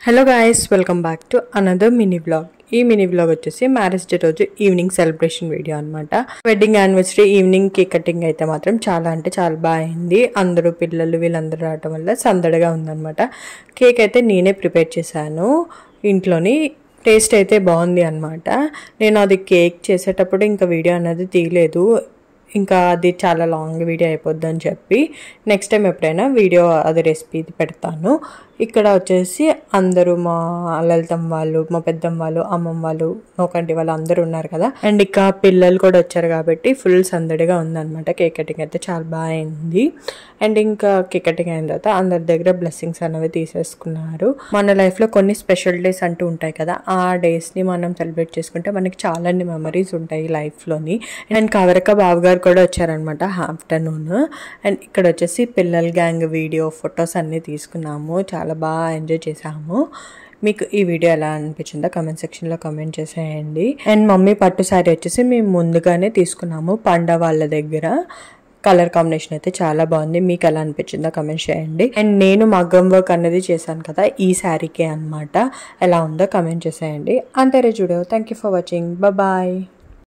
Hello guys, welcome back to another mini vlog. ఈ mini vlog వచ్చేసి marriage day రోజు evening celebration video అనమాట. Wedding anniversary evening cake cutting అయితే మాత్రం చాలా అంటే చాలా బాగా అయింది. అందరూ పిల్లలు వీళ్ళందరూ రావడం వల్ల సందడిగా ఉందన్నమాట. కేక్ అయితే నేనే ప్రిపేర్ చేశాను ఇంట్లోని. టేస్ట్ అయితే బాగుంది అనమాట. నేను అది కేక్ చేసేటప్పుడు ఇంకా వీడియో అనేది తీయలేదు, ఇంకా అది చాలా లాంగ్ వీడియో అయిపోద్ది అని చెప్పి నెక్స్ట్ టైం ఎప్పుడైనా వీడియో అది రెసిపీ పెడతాను. ఇక్కడ వచ్చేసి అందరూ మా లలితమ్మ వాళ్ళు, మా పెద్దమ్మ వాళ్ళు, అమ్మమ్మ వాళ్ళు, నోకంటి వాళ్ళు అందరూ ఉన్నారు కదా. అండ్ ఇక పిల్లలు కూడా వచ్చారు కాబట్టి ఫుల్ సందడిగా ఉందన్నమాట. కేక్ కటింగ్ అయితే చాలా బాగా అయింది. అండ్ ఇంకా కేక్ కటింగ్ అయిన తర్వాత అందరి దగ్గర బ్లెస్సింగ్స్ అనేవి తీసేసుకున్నారు. మన లైఫ్లో కొన్ని స్పెషల్ డేస్ అంటూ ఉంటాయి కదా, ఆ డేస్ని మనం సెలబ్రేట్ చేసుకుంటే మనకి చాలా మెమరీస్ ఉంటాయి లైఫ్లోని. అండ్ కవరక బాబు గారు కూడా వచ్చారనమాట ఆఫ్టర్నూన్. అండ్ ఇక్కడ వచ్చేసి పిల్లల గ్యాంగ్ వీడియో ఫొటోస్ అన్నీ తీసుకున్నాము. చాలా బాగా ఎంజాయ్ చేసాము. మీకు ఈ వీడియో ఎలా అనిపించిందో కమెంట్ సెక్షన్లో కమెంట్ చేసేయండి. అండ్ మమ్మీ పట్టు శారీ వచ్చేసి మేము ముందుగానే తీసుకున్నాము పండా వాళ్ళ దగ్గర. కలర్ కాంబినేషన్ అయితే చాలా బాగుంది. మీకు ఎలా అనిపించిందో కమెంట్ చేయండి. అండ్ నేను మగ్గం వర్క్ అనేది చేశాను కదా ఈ శారీకే అనమాట. ఎలా ఉందో కమెంట్ చేసేయండి. అంతే రే చూడు. Thank you for watching. Bye.